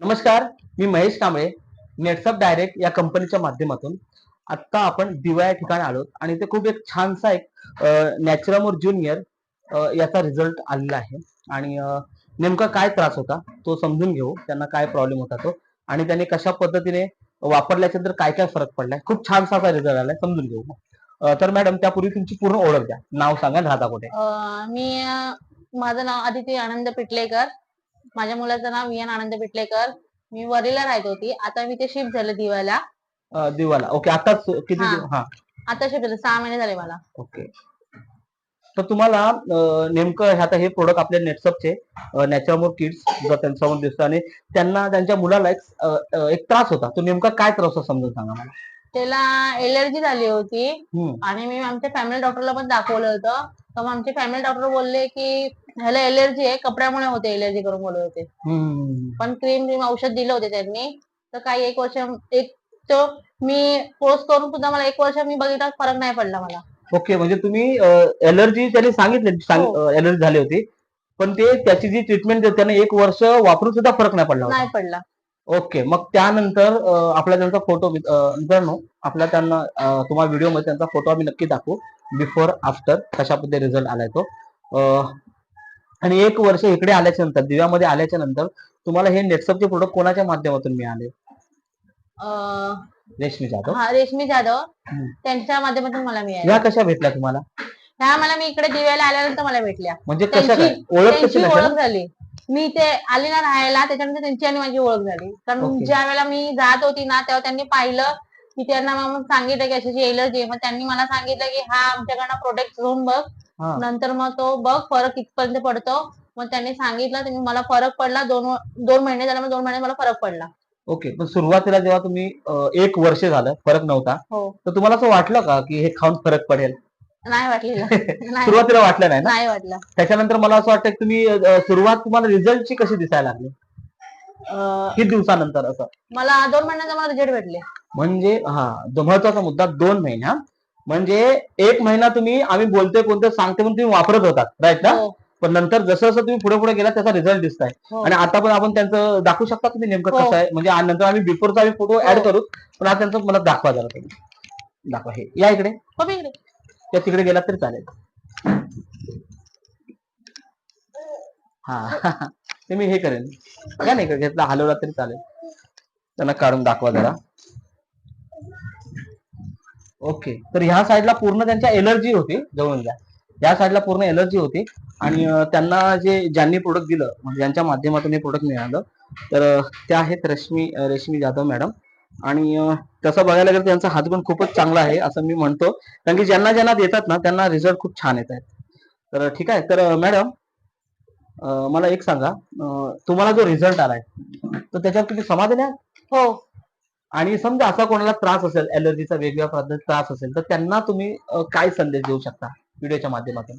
नमस्कार, मी महेश कांबळे, नेटसअप डायरेक्ट या कंपनीच्या माध्यमातून आता आपण दिवा या ठिकाणी आलो आणि ते खूप एक छानसा एक नॅचरमोर ज्युनियर याचा रिझल्ट आलेला आहे आणि नेमका काय त्रास होता तो समजून घेऊ. त्यांना काय प्रॉब्लेम होता तो आणि त्याने कशा पद्धतीने वापरल्याच्या नंतर काय काय फरक पडलाय. खूप छानसा रिझल्ट आलाय, समजून घेऊ. तर मॅडम, त्यापूर्वी तुमची पूर्ण ओळख द्या. नाव सांगा आणि राहता कुठे. माझं नाव आदिती आनंद पिटलेकर. माझ्या मुलाचं नाव वियान आनंद पिटलेकर. मी वरीला राहत होती. आता मी ते शिफ्ट झालं दिवाला. दिवाला. ओके. आताच किती हा. हा. आता शिफ्ट झालं, 6 महिने झाले मला. ओके. तर तुम्हाला नेमकं आता हे प्रोडक्ट आपल्या नेटसपचे नॅचरमोर किड्स जो त्यांच्यासमोर दिसतो आणि त्यांना त्यांच्या मुलाला एक त्रास होता. तो नेमका काय त्रास होता समजून सांगा मला. त्याला एलर्जी झाली होती आणि मी आमच्या फॅमिली डॉक्टरला पण दाखवलं होतं. तर मग आमचे फॅमिली डॉक्टर बोलले की ह्याला एलर्जी आहे, कपड्यामुळे होते, एलर्जी करून बोलत होते. पण क्रीम औषध दिलं होते त्यांनी. तर काही एक वर्ष तो मी कोर्स करून सुद्धा मला 1 वर्ष मी बघितला, फरक नाही पडला मला. ओके. म्हणजे तुम्ही एलर्जी त्यांनी सांगितली, एलर्जी झाली होती, पण ते त्याची जी ट्रीटमेंट त्याने 1 वर्ष वापरून सुद्धा फरक नाही पडला नाही पडला. ओके. मग त्यानंतर आपला त्यांचा फोटो मित्रांनो, आपल्या त्यांना तुम्हाला व्हिडिओमध्ये त्यांचा फोटो आम्ही नक्की दाखवू, बिफोर आफ्टर कशा पद्धतीने रिझल्ट आलाय तो. आणि 1 वर्ष इकडे आल्याच्या नंतर, दिव्यामध्ये आल्याच्या नंतर तुम्हाला हे नेटसपचे प्रोडक्ट कोणाच्या माध्यमातून मिळाले. रेशमी जाधव. रेशमी जाधव त्यांच्या माध्यमातून मला मिळाली. या कशा भेटल्या तुम्हाला. ह्या मला मी इकडे दिव्याला आल्यानंतर मला भेटल्या. म्हणजे कशा काय ओळख झाली. मी ते आली ना राहायला, त्याच्यानंतर त्यांची आणि माझी ओळख झाली. कारण ज्या वेळेला मी जात होती ना, तेव्हा त्यांनी पाहिलं की त्यांना मग सांगितलं की अशी एलर्जी आहे. मग त्यांनी मला सांगितलं की हा आमच्याकडनं प्रोडक्ट घेऊन बघ, नंतर मग तो बघ फरक कितपर्यंत पडतो. मग त्यांनी सांगितलं, तर मला फरक पडला. 2 महिने झाले, मग 2 महिने मला फरक पडला. ओके. पण सुरुवातीला जेव्हा तुम्ही 1 वर्ष झालं फरक नव्हता, तर तुम्हाला असं वाटलं का की हे खाऊन फरक पडेल. नाही वाटलेलं. सुरुवातीला वाटलं नाही ना. नाही वाटलं. त्याच्यानंतर मला असं वाटतं की तुम्ही सुरुवात तुम्हाला रिझल्टची कशी दिसायला लागली. किती दिवसानंतर असं. मला 2 महिन्याचा मला रिझल्ट भेटले. म्हणजे महत्वाचा मुद्दा 2 महिना. म्हणजे 1 महिना तुम्ही आम्ही बोलतोय कोणतं सांगते म्हणून तुम्ही वापरत होतात, राईट ना. पण नंतर जसं जसं तुम्ही पुढे पुढे गेला त्याचा रिझल्ट दिसताय. आणि आता पण आपण त्यांचं दाखवू शकता तुम्ही नेमकं कसं आहे. म्हणजे नंतर आम्ही बिफोरचा आम्ही फोटो ऍड करू, पण आज त्यांचं मला दाखवा जरा तुम्ही. दाखवा. हे या इकडे. त्या तिकडे गेला तरी चालेल. ते मी हे करेन का नाही घेतला, हलवला तरी चालेल. त्यांना काढून दाखवा जरा. ओके. तर ह्या साईडला पूर्ण त्यांच्या एलर्जी होती, जवळून घ्या. या साईडला पूर्ण एलर्जी होती आणि त्यांना ज्यांनी प्रोडक्ट दिलं, म्हणजे ज्यांच्या माध्यमातून हे प्रोडक्ट मिळालं, तर त्या आहेत रेशमी जाधव मॅडम. आणि तसं बघायला गेलं त्यांचा हातगुण खूपच चांगला आहे असं मी म्हणतो, कारण की ज्यांना ज्यांना देतात ना त्यांना रिझल्ट खूप छान येत आहेत. तर ठीक आहे. तर मॅडम, मला एक सांगा, तुम्हाला जो रिझल्ट आलाय तर त्याच्यावर तुम्ही समाधानी आहात. हो. आणि समजा असा कोणाला त्रास असेल, एलर्जीचा वेगवेगळ्या पद्धतीचा त्रास असेल, तर त्यांना तुम्ही काय संदेश देऊ शकता व्हिडिओच्या माध्यमातून.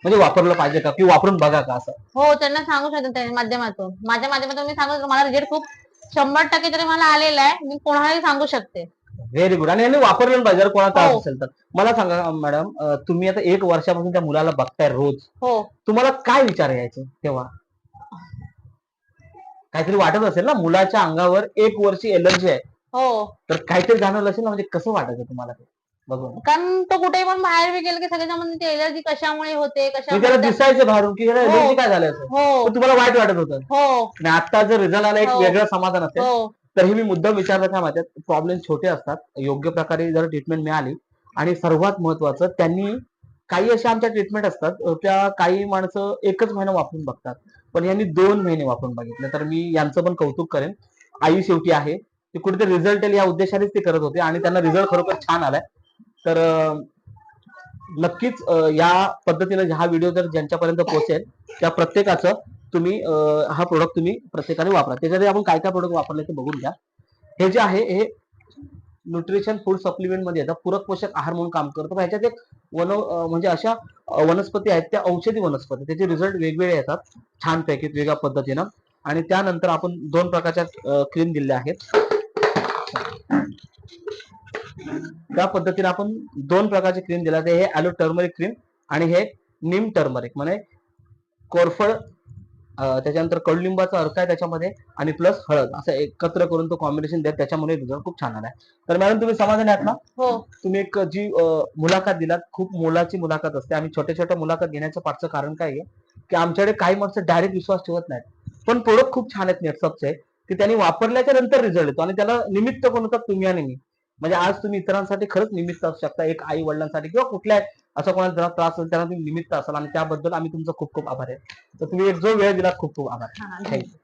म्हणजे वापरलं पाहिजे का, की वापरून बघा का असं. हो, त्यांना सांगू शकतो त्या माध्यमातून. माझ्या माध्यमातून मी सांगू, मला रिझल्ट खूप 100% तरी मला आलेला आहे. मी कोणालाही सांगू शकते. Very good. आणि यांनी वापरलं पाहिजे जर कोणाला त्रास असेल तर. मला सांगा मॅडम, तुम्ही आता 1 वर्षापासून त्या मुलाला बघताय रोज. हो. तुम्हाला काय विचार यायचे तेव्हा. काहीतरी वाटत असेल ना, मुलाच्या अंगावर 1 वर्षी एलर्जी आहे. हो. तर काहीतरी जाणवलं असेल ना, म्हणजे कसं वाटायचं तुम्हाला ते बघून. कारण तो कुठे पण बाहेर बी गेला की सगळ्यांना म्हणते एलर्जी कशामुळे होते, त्याला दिसायचं बाहेरून की याला एलर्जी काय झालं असं. तुम्हाला वाईट वाटत होतं. आणि आता जर रिझल्ट आला, एक वेगळं समाधान असेल. तर हे मी मुद्दाम विचारलं काय माहिती, प्रॉब्लेम छोटे असतात, योग्य प्रकारे जर ट्रीटमेंट मिळाली. आणि सर्वात महत्वाचं, त्यांनी काही अशा आमच्या ट्रीटमेंट असतात, त्या काही माणसं 1च महिना वापरून बघतात, पण यांनी 2 महिने वापरून बघितले. तर मी यांचं पण कौतुक करेन. आई शेवटी आहे, ती कुठेतरी रिझल्ट येईल या उद्देशानेच ते करत होते आणि त्यांना रिझल्ट खरोखर छान आलाय. तर नक्कीच या पद्धतीने हा व्हिडिओ जर ज्यांच्यापर्यंत पोहोचेल त्या प्रत्येकाचं तुम्ही हा प्रोडक्ट तुम्ही प्रत्येकाने वापरा. त्याच्यामध्ये आपण काय काय प्रोडक्ट वापरले ते बघून घ्या. हे जे आहे हे न्यूट्रिशन फूड सप्लिमेंट मध्ये येतात, पूरक पोषक आहार म्हणून काम करतो. ह्याच्यात एक म्हणजे अशा वनस्पती आहेत, त्या औषधी वनस्पती, त्याचे रिझल्ट वेगवेगळे येतात छानपैकी वेगळ्या पद्धतीनं. आणि त्यानंतर आपण 2 प्रकारच्या क्रीम दिल्या आहेत. त्या पद्धतीने आपण 2 प्रकारचे क्रीम दिला. हे ॲलो टर्मरिक क्रीम आणि हे नीम टर्मरिक, म्हणजे कोरफड त्याच्यानंतर कडुलिंबाचा अर्क आहे त्याच्यामध्ये आणि प्लस हळद असं एकत्र करून तो कॉम्बिनेशन देत, त्याच्यामुळे रिझल्ट खूप छान आलाय. तर मॅडम तुम्ही समाधानी आहात ना? हो. तुम्ही एक जी मुलाखत दिलात, खूप मोलाची मुलाखत असते. आम्ही छोट्या छोट्या मुलाखत घेण्याचं पाठचं कारण काय आहे की आमच्याकडे काही माणसं डायरेक्ट विश्वास ठेवत नाहीत, पण प्रोडक्ट खूप छान आहेत नेटसपचे, की त्यांनी वापरल्याच्या नंतर रिझल्ट येतो आणि त्याला निमित्त कोण होतात, तुम्ही आणि मी. म्हणजे आज तुम्ही इतरांसाठी खरंच निमित्त असू शकता, एक आई वडिलांसाठी किंवा कुठल्या असं कोणाला त्रास असेल त्यांना तुम्ही निमित्त असाल आणि त्याबद्दल आम्ही तुमचं खूप खूप आभार आहे. तर तुम्ही एक जो वेळ दिला खूप खूप आभार. हा, थँक्यू.